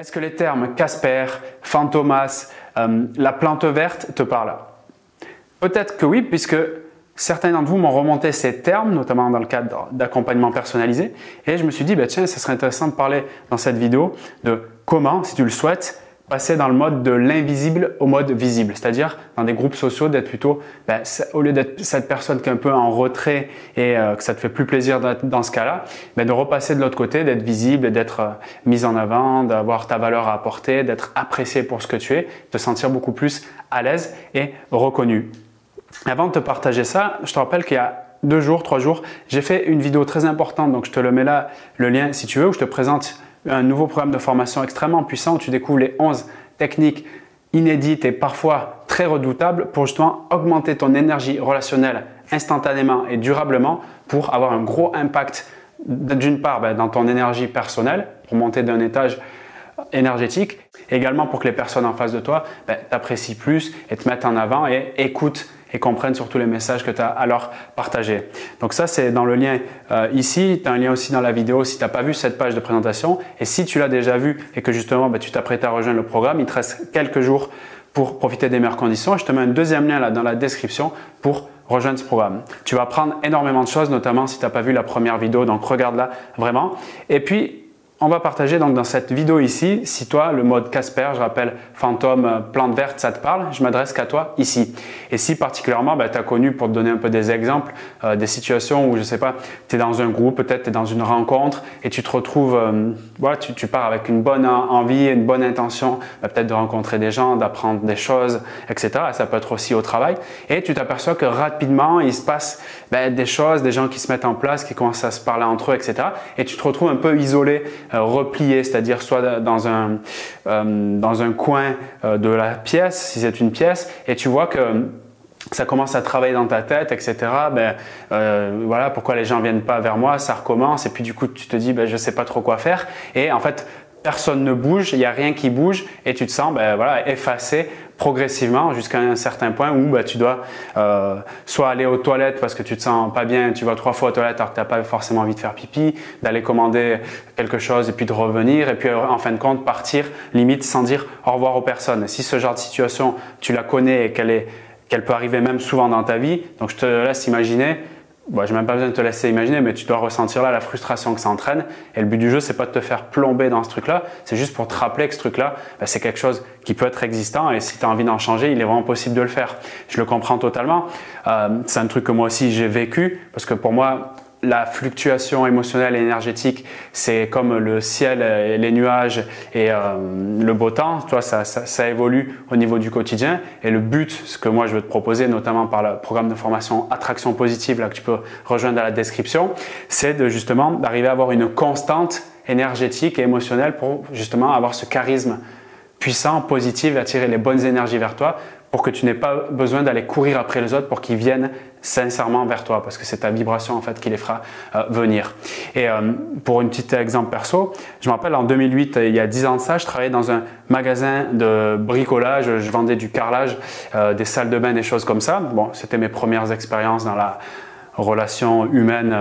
Est-ce que les termes Casper, Fantomas, la plante verte te parlent? Peut-être que oui, puisque certains d'entre vous m'ont remonté ces termes, notamment dans le cadre d'accompagnement personnalisé. Et je me suis dit, tiens, ça serait intéressant de parler dans cette vidéo de comment, si tu le souhaites, passer dans le mode de l'invisible au mode visible. C'est-à-dire, dans des groupes sociaux, d'être plutôt, au lieu d'être cette personne qui est un peu en retrait et que ça te fait plus plaisir dans ce cas-là, de repasser de l'autre côté, d'être visible, d'être mis en avant, d'avoir ta valeur à apporter, d'être apprécié pour ce que tu es, de te sentir beaucoup plus à l'aise et reconnu. Avant de te partager ça, je te rappelle qu'il y a 2 jours, 3 jours, j'ai fait une vidéo très importante, donc je te le mets là, le lien si tu veux, où je te présente un nouveau programme de formation extrêmement puissant où tu découvres les 11 techniques inédites et parfois très redoutables pour justement augmenter ton énergie relationnelle instantanément et durablement pour avoir un gros impact d'une part dans ton énergie personnelle, pour monter d'un étage énergétique, et également pour que les personnes en face de toi t'apprécient plus et te mettent en avant et écoutent et comprennent surtout les messages que tu as à leur partager. Donc ça, c'est dans le lien ici. Tu as un lien aussi dans la vidéo si tu n'as pas vu cette page de présentation. Et si tu l'as déjà vu et que justement tu t'apprêtes à rejoindre le programme, il te reste quelques jours pour profiter des meilleures conditions. Je te mets un deuxième lien là dans la description pour rejoindre ce programme. Tu vas apprendre énormément de choses, notamment si tu n'as pas vu la première vidéo. Donc regarde-la vraiment. Et puis, on va partager donc dans cette vidéo ici, si toi, le mode Casper, je rappelle, fantôme, plante verte, ça te parle, je m'adresse qu'à toi ici. Et si particulièrement, tu as connu, pour te donner un peu des exemples, des situations où, je sais pas, tu es dans un groupe, peut-être tu es dans une rencontre et tu te retrouves, tu pars avec une bonne envie, une bonne intention, peut-être de rencontrer des gens, d'apprendre des choses, etc. Ça peut être aussi au travail. Et tu t'aperçois que rapidement, il se passe des choses, des gens qui se mettent en place, qui commencent à se parler entre eux, etc. Et tu te retrouves un peu isolé, replié, c'est-à-dire soit dans un coin de la pièce, si c'est une pièce, et tu vois que ça commence à travailler dans ta tête, etc. Voilà, pourquoi les gens viennent pas vers moi, ça recommence, et puis du coup tu te dis, je sais pas trop quoi faire, et en fait personne ne bouge, il n'y a rien qui bouge, et tu te sens effacé progressivement jusqu'à un certain point où tu dois soit aller aux toilettes parce que tu te sens pas bien, tu vas 3 fois aux toilettes alors que tu n'as pas forcément envie de faire pipi, d'aller commander quelque chose et puis de revenir et puis en fin de compte partir limite sans dire au revoir aux personnes. Si ce genre de situation tu la connais et qu'elle peut arriver même souvent dans ta vie, donc je te laisse imaginer. Je n'ai même pas besoin de te laisser imaginer, mais tu dois ressentir là la frustration que ça entraîne. Et le but du jeu, c'est pas de te faire plomber dans ce truc-là, c'est juste pour te rappeler que ce truc-là, c'est quelque chose qui peut être existant et si tu as envie d'en changer, il est vraiment possible de le faire. Je le comprends totalement. C'est un truc que moi aussi j'ai vécu parce que pour moi, la fluctuation émotionnelle et énergétique, c'est comme le ciel et les nuages et le beau temps. Tu vois, ça évolue au niveau du quotidien. Et le but, ce que moi je veux te proposer, notamment par le programme de formation Attraction Positive, là que tu peux rejoindre dans la description, c'est justement d'arriver à avoir une constante énergétique et émotionnelle pour justement avoir ce charisme puissant, positif, et attirer les bonnes énergies vers toi pour que tu n'aies pas besoin d'aller courir après les autres pour qu'ils viennent sincèrement vers toi parce que c'est ta vibration en fait qui les fera venir. Et pour un petit exemple perso, je me rappelle en 2008, il y a 10 ans de ça, je travaillais dans un magasin de bricolage, je vendais du carrelage, des salles de bain, des choses comme ça. Bon, c'était mes premières expériences dans la relation humaine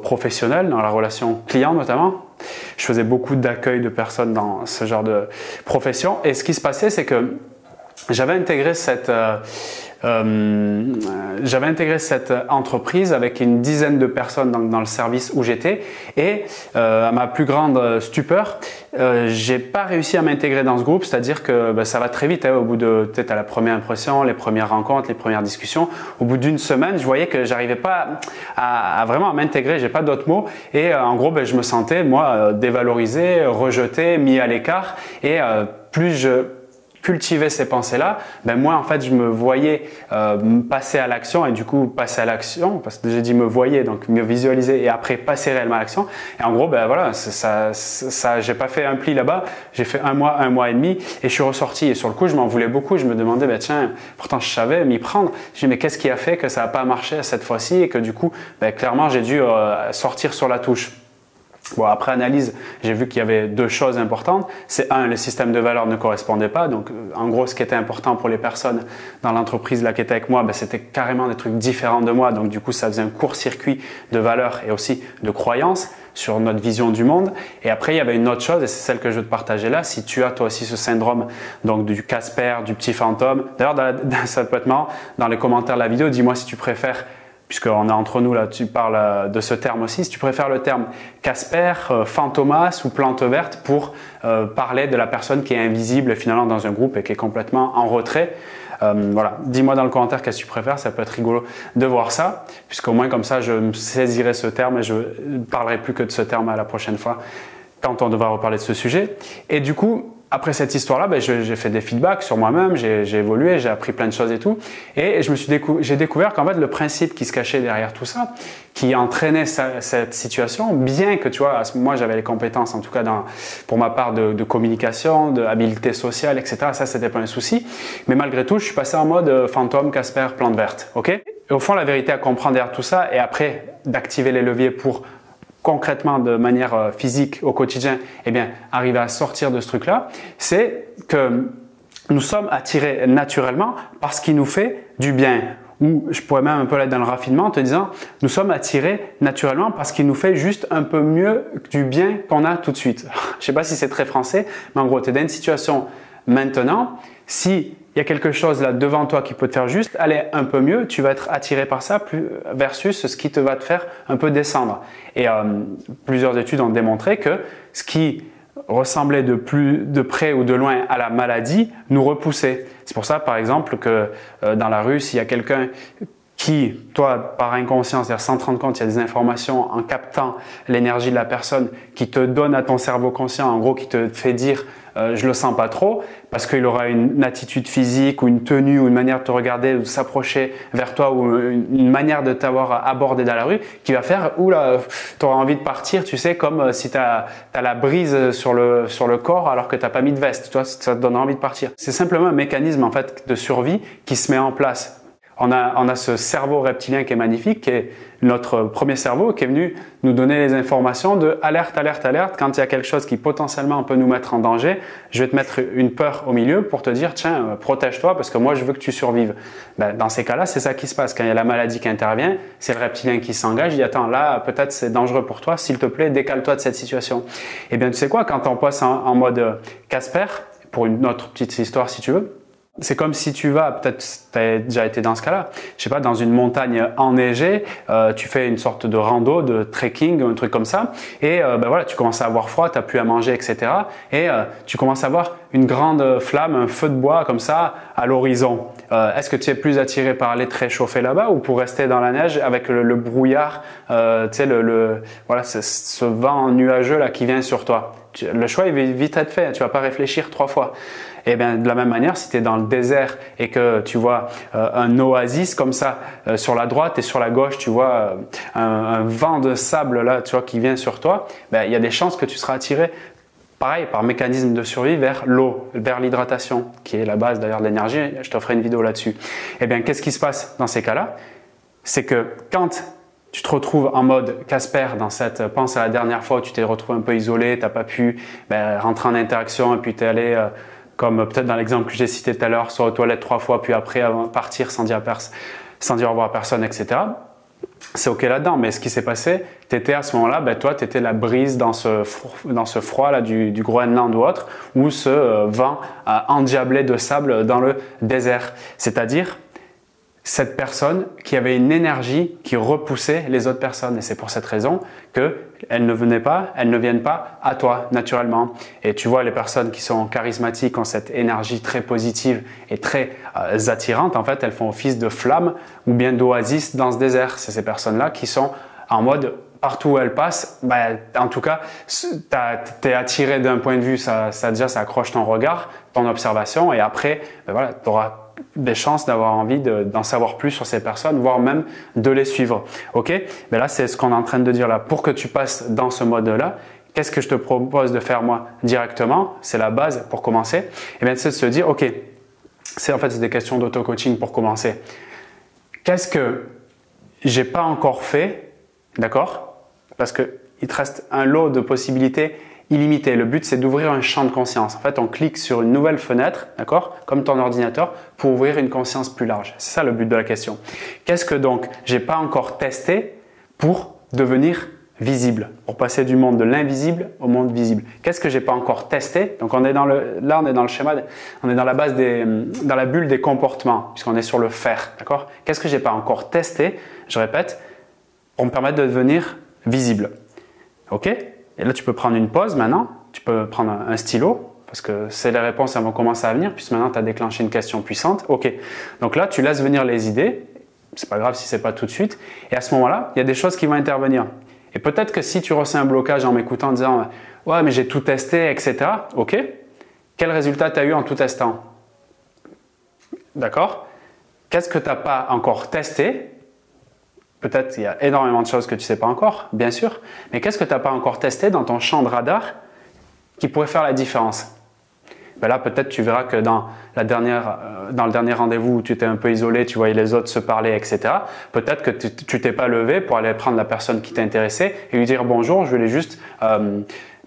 professionnelle, dans la relation client notamment. Je faisais beaucoup d'accueil de personnes dans ce genre de profession et ce qui se passait, c'est que j'avais intégré cette entreprise avec une dizaine de personnes dans le service où j'étais et à ma plus grande stupeur, j'ai pas réussi à m'intégrer dans ce groupe, c'est-à-dire que ça va très vite, au bout de peut-être à la première impression, les premières rencontres, les premières discussions, au bout d'une semaine, je voyais que j'arrivais pas à vraiment m'intégrer, j'ai pas d'autres mots et en gros je me sentais moi dévalorisé, rejeté, mis à l'écart et plus je cultiver ces pensées-là, moi en fait je me voyais passer à l'action et du coup passer à l'action, parce que j'ai dit me voyais, donc me visualiser et après passer réellement à l'action. Et en gros, voilà, j'ai pas fait un pli là-bas, j'ai fait un mois et demi et je suis ressorti. Et sur le coup, je m'en voulais beaucoup. Je me demandais, tiens, pourtant je savais m'y prendre. Je dis, mais qu'est-ce qui a fait que ça n'a pas marché cette fois-ci et que du coup, clairement, j'ai dû sortir sur la touche. Bon, après analyse, j'ai vu qu'il y avait 2 choses importantes. C'est le système de valeurs ne correspondait pas. Donc, en gros, ce qui était important pour les personnes dans l'entreprise là qui était avec moi, c'était carrément des trucs différents de moi. Donc, du coup, ça faisait un court-circuit de valeurs et aussi de croyances. sur notre vision du monde. Et après, il y avait une autre chose, et c'est celle que je veux te partager là. Si tu as toi aussi ce syndrome donc du Casper, du petit fantôme, d'ailleurs ça peut être marrant, dans les commentaires de la vidéo, dis-moi si tu préfères, puisqu'on est entre nous là, tu parles de ce terme aussi, si tu préfères le terme Casper, fantomas ou plante verte pour parler de la personne qui est invisible finalement dans un groupe et qui est complètement en retrait. Voilà, dis-moi dans le commentaire qu'est-ce que tu préfères, ça peut être rigolo de voir ça, puisqu'au moins comme ça je me saisirai ce terme et je ne parlerai plus que de ce terme à la prochaine fois quand on devra reparler de ce sujet. Et du coup, après cette histoire-là, ben, j'ai fait des feedbacks sur moi-même, j'ai évolué, j'ai appris plein de choses et tout. Et j'ai découvert qu'en fait, le principe qui se cachait derrière tout ça, qui entraînait cette situation, bien que tu vois, moi j'avais les compétences, en tout cas pour ma part, de communication, d'habileté sociale, etc. Ça, c'était pas un souci. Mais malgré tout, je suis passé en mode fantôme, Casper, plante verte. Ok ? Et au fond, la vérité à comprendre derrière tout ça, et après d'activer les leviers pour concrètement de manière physique au quotidien, eh bien, arriver à sortir de ce truc-là, c'est que nous sommes attirés naturellement par ce qui nous fait du bien. Ou je pourrais même un peu l'être dans le raffinement en te disant, nous sommes attirés naturellement parce qu'il nous fait juste un peu mieux du bien qu'on a tout de suite. Je ne sais pas si c'est très français, mais en gros, tu es dans une situation maintenant, si il y a quelque chose là devant toi qui peut te faire juste aller un peu mieux, tu vas être attiré par ça versus ce qui te va te faire un peu descendre. Et plusieurs études ont démontré que ce qui ressemblait de près ou de loin à la maladie nous repoussait. C'est pour ça par exemple que dans la rue, s'il y a quelqu'un qui, toi, par inconscience, c'est-à-dire sans te rendre compte, il y a des informations en captant l'énergie de la personne qui te donne à ton cerveau conscient, en gros, qui te fait dire je le sens pas trop, parce qu'il aura une attitude physique ou une tenue ou une manière de te regarder ou de s'approcher vers toi ou une manière de t'avoir abordé dans la rue qui va faire oula, tu auras envie de partir, tu sais, comme si tu as la brise sur le corps alors que tu n'as pas mis de veste, toi, ça te donne envie de partir. C'est simplement un mécanisme en fait de survie qui se met en place. On a ce cerveau reptilien qui est magnifique, qui est notre premier cerveau, qui est venu nous donner les informations de alerte, alerte, alerte. Quand il y a quelque chose qui potentiellement peut nous mettre en danger, je vais te mettre une peur au milieu pour te dire tiens, protège-toi parce que moi je veux que tu survives. Ben, dans ces cas-là, c'est ça qui se passe. Quand il y a la maladie qui intervient, c'est le reptilien qui s'engage. Il dit attends, là peut-être c'est dangereux pour toi, s'il te plaît, décale-toi de cette situation. Et bien tu sais quoi, quand on passe en mode Casper, pour une autre petite histoire si tu veux, c'est comme si tu vas, peut-être tu as déjà été dans ce cas-là, je sais pas, dans une montagne enneigée, tu fais une sorte de rando, de trekking, un truc comme ça, et ben voilà, tu commences à avoir froid, tu n'as plus à manger, etc. Et tu commences à avoir une grande flamme, un feu de bois comme ça à l'horizon. Est-ce que tu es plus attiré par aller te réchauffer là-bas ou pour rester dans la neige avec le brouillard, tu sais, voilà, ce vent nuageux là qui vient sur toi? Le choix il va vite être fait, tu vas pas réfléchir 3 fois. Et bien de la même manière, si tu es dans le désert et que tu vois un oasis comme ça sur la droite et sur la gauche, tu vois un vent de sable là, tu vois, qui vient sur toi, ben, il y a des chances que tu seras attiré, pareil, par mécanisme de survie vers l'eau, vers l'hydratation, qui est la base d'ailleurs de l'énergie. Je te ferai une vidéo là-dessus. Et bien, qu'est-ce qui se passe dans ces cas-là? C'est que quand tu te retrouves en mode Casper dans cette, pense à la dernière fois où tu t'es retrouvé un peu isolé, tu n'as pas pu rentrer en interaction et puis tu es allé, comme peut-être dans l'exemple que j'ai cité tout à l'heure, soit aux toilettes 3 fois, puis après partir sans dire au revoir à personne, etc. C'est ok là-dedans, mais ce qui s'est passé, tu étais à ce moment-là, toi tu étais la brise dans ce froid là du Groenland ou autre, ou ce vent endiablé de sable dans le désert. C'est-à-dire cette personne qui avait une énergie qui repoussait les autres personnes. Et c'est pour cette raison qu'elles ne viennent pas à toi naturellement. Et tu vois, les personnes qui sont charismatiques ont cette énergie très positive et très attirante. En fait, elles font office de flamme ou bien d'oasis dans ce désert. C'est ces personnes-là qui sont en mode partout où elles passent. En tout cas, tu es attiré d'un point de vue, ça accroche ton regard, ton observation. Et après, voilà, tu auras des chances d'avoir envie d'en savoir plus sur ces personnes, voire même de les suivre. Ok? Mais là, c'est ce qu'on est en train de dire là. Pour que tu passes dans ce mode-là, qu'est-ce que je te propose de faire moi directement? C'est la base pour commencer. Et bien, c'est de se dire, ok, c'est des questions d'auto-coaching pour commencer. Qu'est-ce que j'ai pas encore fait? D'accord? Parce qu'il te reste un lot de possibilités illimité. Le but, c'est d'ouvrir un champ de conscience. En fait, on clique sur une nouvelle fenêtre, d'accord, comme ton ordinateur, pour ouvrir une conscience plus large. C'est ça le but de la question. Qu'est-ce que donc j'ai pas encore testé pour devenir visible, pour passer du monde de l'invisible au monde visible. Qu'est-ce que j'ai pas encore testé? Donc là, on est dans le schéma, on est dans la base dans la bulle des comportements, puisqu'on est sur le faire, d'accord? Qu'est-ce que j'ai pas encore testé? Je répète, pour me permettre de devenir visible. Ok? Et là, tu peux prendre une pause maintenant, tu peux prendre un stylo, parce que c'est les réponses, elles vont commencer à venir, puisque maintenant, tu as déclenché une question puissante. Ok. Donc là, tu laisses venir les idées, c'est pas grave si c'est pas tout de suite, et à ce moment-là, il y a des choses qui vont intervenir. Et peut-être que si tu ressens un blocage en m'écoutant en disant « Ouais, mais j'ai tout testé, etc. » Ok. Quel résultat tu as eu en tout testant? D'accord? Qu'est-ce que tu n'as pas encore testé? Peut-être qu'il y a énormément de choses que tu ne sais pas encore, bien sûr. Mais qu'est-ce que tu n'as pas encore testé dans ton champ de radar qui pourrait faire la différence? Ben là, peut-être tu verras que dans le dernier rendez-vous où tu étais un peu isolé, tu voyais les autres se parler, etc. Peut-être que tu t'es pas levé pour aller prendre la personne qui t'intéressait et lui dire bonjour, je voulais juste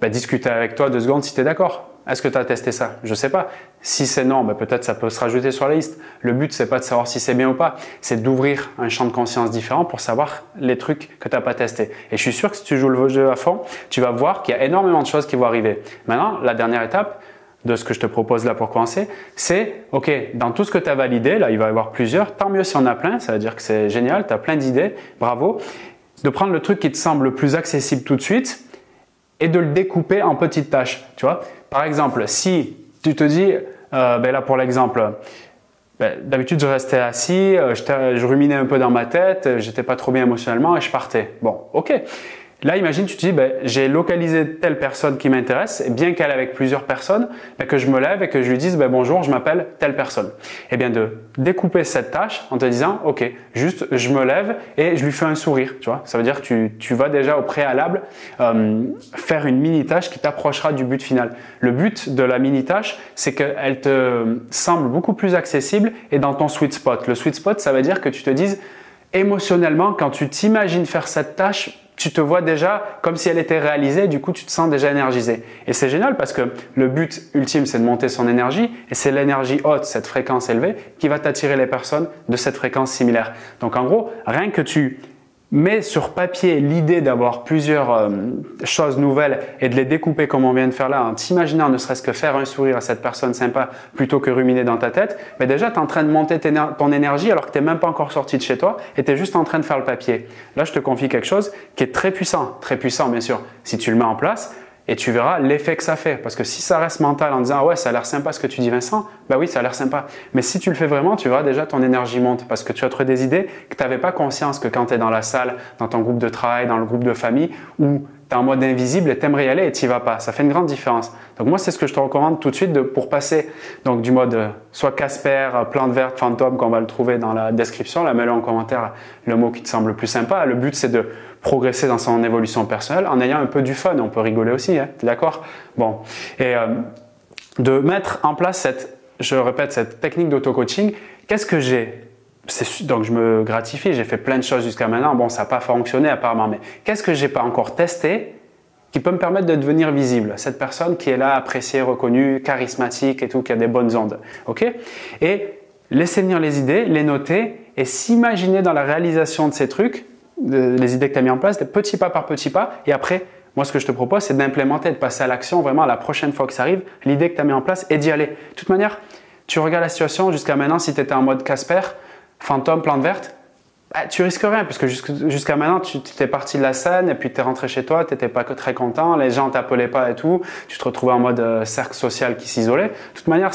discuter avec toi 2 secondes si tu es d'accord. Est-ce que tu as testé ça? Je ne sais pas. Si c'est non, peut-être ça peut se rajouter sur la liste. Le but, c'est pas de savoir si c'est bien ou pas, c'est d'ouvrir un champ de conscience différent pour savoir les trucs que tu n'as pas testés. Et je suis sûr que si tu joues le jeu à fond, tu vas voir qu'il y a énormément de choses qui vont arriver. Maintenant, la dernière étape de ce que je te propose là pour commencer, c'est, ok, dans tout ce que tu as validé, là il va y avoir plusieurs, tant mieux si on a plein, ça veut dire que c'est génial, tu as plein d'idées, bravo, de prendre le truc qui te semble le plus accessible tout de suite et de le découper en petites tâches, tu vois. Par exemple, si tu te dis, là pour l'exemple, d'habitude je restais assis, je ruminais un peu dans ma tête, j'étais pas trop bien émotionnellement et je partais. Bon, ok. Là, imagine, tu te dis, j'ai localisé telle personne qui m'intéresse, et bien qu'elle est avec plusieurs personnes, que je me lève et que je lui dise, bonjour, je m'appelle telle personne. Et bien de découper cette tâche en te disant, ok, juste je me lève et je lui fais un sourire, tu vois. Ça veut dire que tu vas déjà au préalable faire une mini-tâche qui t'approchera du but final. Le but de la mini-tâche, c'est qu'elle te semble beaucoup plus accessible et dans ton sweet spot. Le sweet spot, ça veut dire que tu te dises, émotionnellement, quand tu t'imagines faire cette tâche, tu te vois déjà comme si elle était réalisée, du coup tu te sens déjà énergisé. Et c'est génial parce que le but ultime c'est de monter son énergie et c'est l'énergie haute, cette fréquence élevée qui va t'attirer les personnes de cette fréquence similaire. Donc en gros, rien que tu mets sur papier l'idée d'avoir plusieurs choses nouvelles et de les découper comme on vient de faire là en t'imaginant ne serait-ce que faire un sourire à cette personne sympa plutôt que ruminer dans ta tête, mais déjà tu es en train de monter ton énergie alors que tu n'es même pas encore sorti de chez toi et tu es juste en train de faire le papier. Là je te confie quelque chose qui est très puissant bien sûr, si tu le mets en place. Et tu verras l'effet que ça fait. Parce que si ça reste mental en disant « Ah ouais, ça a l'air sympa ce que tu dis Vincent », oui, ça a l'air sympa. Mais si tu le fais vraiment, tu verras déjà ton énergie monte. Parce que tu as trouvé des idées que tu n'avais pas conscience que quand tu es dans la salle, dans ton groupe de travail, dans le groupe de famille, où tu es en mode invisible et tu aimerais y aller et tu n'y vas pas. Ça fait une grande différence. Donc moi, c'est ce que je te recommande tout de suite pour passer donc, du mode soit Casper, plante verte, fantôme, qu'on va le trouver dans la description. Là, mets-le en commentaire le mot qui te semble le plus sympa. Le but, c'est de progresser dans son évolution personnelle en ayant un peu du fun. On peut rigoler aussi, hein, tu es d'accord? Bon. Et de mettre en place cette technique d'auto-coaching. Qu'est-ce que j'ai? Donc je me gratifie, j'ai fait plein de choses jusqu'à maintenant. Bon, ça n'a pas fonctionné apparemment, mais qu'est-ce que j'ai pas encore testé qui peut me permettre de devenir visible? Cette personne qui est là, appréciée, reconnue, charismatique et tout, qui a des bonnes ondes. Ok? Et laisser venir les idées, les noter et s'imaginer dans la réalisation de ces trucs, les idées que tu as mis en place, des petits pas par petits pas. Et après, moi, ce que je te propose, c'est d'implémenter, de passer à l'action vraiment la prochaine fois que ça arrive, l'idée que tu as mis en place et d'y aller. De toute manière, tu regardes la situation jusqu'à maintenant, si tu étais en mode Casper, fantôme, plante verte, tu risques rien parce que jusqu'à maintenant, tu t'es parti de la scène et puis tu es rentré chez toi, tu n'étais pas très content, les gens ne t'appelaient pas et tout, tu te retrouvais en mode cercle social qui s'isolait. De toute manière,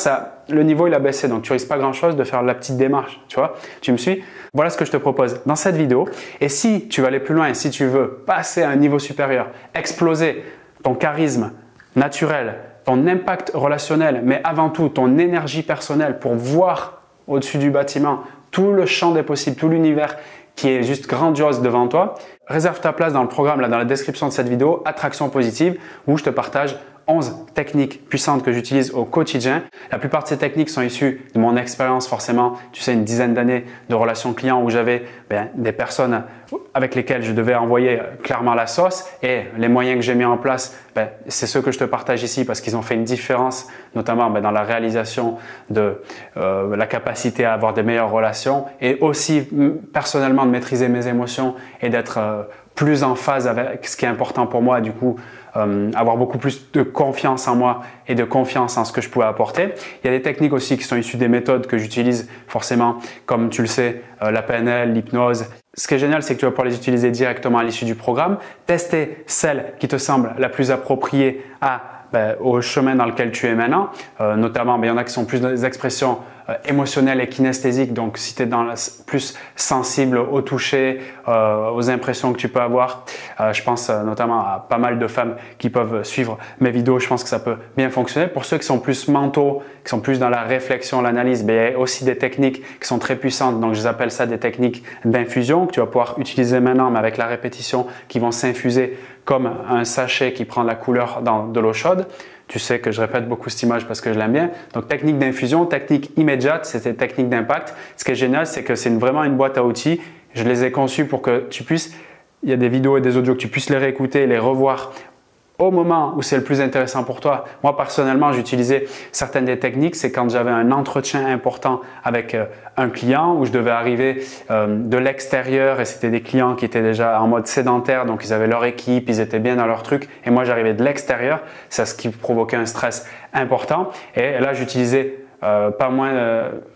le niveau il a baissé, donc tu risques pas grand chose de faire la petite démarche, tu vois, tu me suis? Voilà ce que je te propose dans cette vidéo. Et si tu veux aller plus loin et si tu veux passer à un niveau supérieur, exploser ton charisme naturel, ton impact relationnel, mais avant tout ton énergie personnelle pour voir au-dessus du bâtiment tout le champ des possibles, tout l'univers qui est juste grandiose devant toi, réserve ta place dans le programme là dans la description de cette vidéo, Attraction positive, où je te partage 11 techniques puissantes que j'utilise au quotidien. La plupart de ces techniques sont issues de mon expérience forcément, tu sais, une dizaine d'années de relations clients où j'avais des personnes avec lesquelles je devais envoyer clairement la sauce et les moyens que j'ai mis en place, c'est ceux que je te partage ici parce qu'ils ont fait une différence, notamment dans la réalisation de la capacité à avoir des meilleures relations et aussi personnellement de maîtriser mes émotions et d'être plus en phase avec ce qui est important pour moi, du coup avoir beaucoup plus de confiance en moi et de confiance en ce que je pouvais apporter. Il y a des techniques aussi qui sont issues des méthodes que j'utilise forcément, comme tu le sais, la PNL, l'hypnose. Ce qui est génial, c'est que tu vas pouvoir les utiliser directement à l'issue du programme, tester celle qui te semble la plus appropriée au chemin dans lequel tu es maintenant. Notamment, il y en a qui sont plus dans des expressions émotionnelles et kinesthésiques. Donc, si tu es plus sensible au toucher, aux impressions que tu peux avoir, je pense notamment à pas mal de femmes qui peuvent suivre mes vidéos. Je pense que ça peut bien fonctionner. Pour ceux qui sont plus mentaux, qui sont plus dans la réflexion, l'analyse, il y a aussi des techniques qui sont très puissantes. Donc, je appelle ça des techniques d'infusion que tu vas pouvoir utiliser maintenant, mais avec la répétition, qui vont s'infuser comme un sachet qui prend la couleur dans de l'eau chaude. Tu sais que je répète beaucoup cette image parce que je l'aime bien. Donc, technique d'infusion, technique immédiate, c'est des techniques d'impact. Ce qui est génial, c'est que c'est vraiment une boîte à outils. Je les ai conçues pour que tu puisses, il y a des vidéos et des audios que tu puisses les réécouter, les revoir au moment où c'est le plus intéressant pour toi. Moi, personnellement, j'utilisais certaines des techniques. C'est quand j'avais un entretien important avec un client où je devais arriver de l'extérieur et c'était des clients qui étaient déjà en mode sédentaire. Donc, ils avaient leur équipe, ils étaient bien dans leur truc. Et moi, j'arrivais de l'extérieur. C'est ce qui provoquait un stress important. Et là, j'utilisais pas moins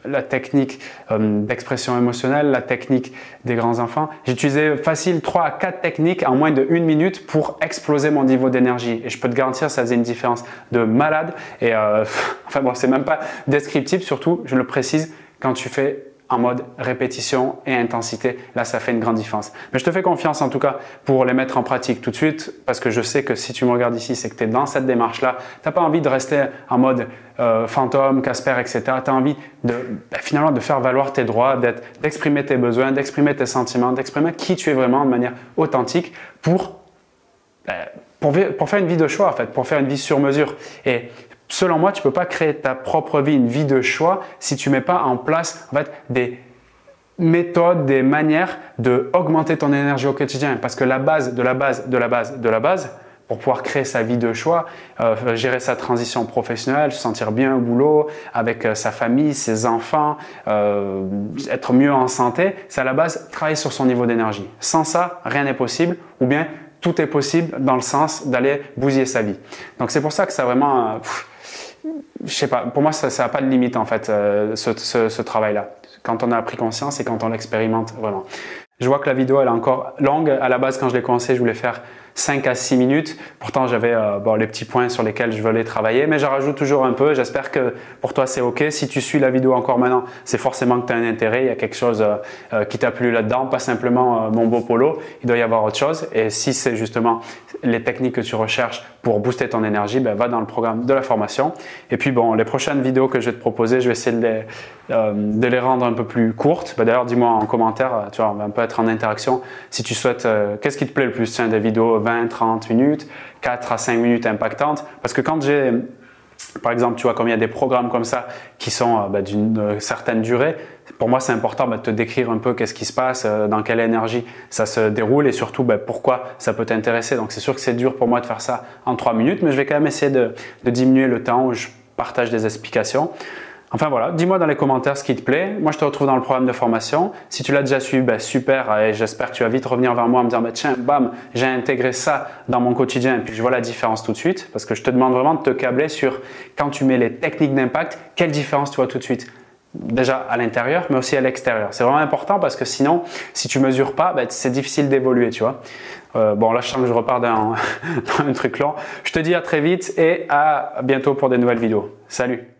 la technique d'expression émotionnelle, la technique des grands enfants. J'utilisais facile 3 à 4 techniques en moins de 1 minute pour exploser mon niveau d'énergie. Et je peux te garantir, ça faisait une différence de malade. Et enfin bon, c'est même pas descriptif, surtout, je le précise, quand tu fais en mode répétition et intensité, là ça fait une grande différence. Mais je te fais confiance en tout cas pour les mettre en pratique tout de suite parce que je sais que si tu me regardes ici, c'est que tu es dans cette démarche-là. Tu n'as pas envie de rester en mode fantôme, Casper, etc. Tu as envie finalement de faire valoir tes droits, d'exprimer tes besoins, d'exprimer tes sentiments, d'exprimer qui tu es vraiment de manière authentique pour faire une vie de choix en fait, pour faire une vie sur mesure. Et selon moi, tu ne peux pas créer ta propre vie, une vie de choix, si tu ne mets pas en place en fait, des méthodes, des manières d'augmenter ton énergie au quotidien. Parce que la base de la base de la base de la base, pour pouvoir créer sa vie de choix, gérer sa transition professionnelle, se sentir bien au boulot, avec sa famille, ses enfants, être mieux en santé, c'est à la base travailler sur son niveau d'énergie. Sans ça, rien n'est possible ou bien tout est possible dans le sens d'aller bousiller sa vie. Donc c'est pour ça que ça vraiment... je sais pas, pour moi ça n'a pas de limite en fait ce travail-là. Quand on a pris conscience et quand on l'expérimente vraiment. Je vois que la vidéo elle est encore longue. À la base quand je l'ai commencé je voulais faire 5 à 6 minutes. Pourtant, j'avais les petits points sur lesquels je voulais travailler, mais j'en rajoute toujours un peu. J'espère que pour toi, c'est OK. Si tu suis la vidéo encore maintenant, c'est forcément que tu as un intérêt. Il y a quelque chose qui t'a plu là-dedans, pas simplement mon beau polo. Il doit y avoir autre chose. Et si c'est justement les techniques que tu recherches pour booster ton énergie, va dans le programme de la formation. Et puis, les prochaines vidéos que je vais te proposer, je vais essayer de les rendre un peu plus courtes. D'ailleurs, dis-moi en commentaire, tu vois, on va un peu être en interaction. Si tu souhaites, qu'est-ce qui te plaît le plus? Tiens, des vidéos 20, 30 minutes, 4 à 5 minutes impactantes. Parce que quand j'ai, par exemple, tu vois, comme il y a des programmes comme ça qui sont d'une certaine durée, pour moi, c'est important de te décrire un peu qu'est-ce qui se passe, dans quelle énergie ça se déroule et surtout pourquoi ça peut t'intéresser. Donc, c'est sûr que c'est dur pour moi de faire ça en 3 minutes, mais je vais quand même essayer de diminuer le temps où je partage des explications. Enfin voilà, dis-moi dans les commentaires ce qui te plaît. Moi, je te retrouve dans le programme de formation. Si tu l'as déjà suivi, super. Et j'espère que tu vas vite revenir vers moi et me dire, tiens, bam, j'ai intégré ça dans mon quotidien et puis je vois la différence tout de suite. Parce que je te demande vraiment de te câbler sur quand tu mets les techniques d'impact, quelle différence tu vois tout de suite. Déjà à l'intérieur, mais aussi à l'extérieur. C'est vraiment important parce que sinon, si tu mesures pas, c'est difficile d'évoluer, tu vois. Là, je sens que je repars dans un truc long. Je te dis à très vite et à bientôt pour des nouvelles vidéos. Salut!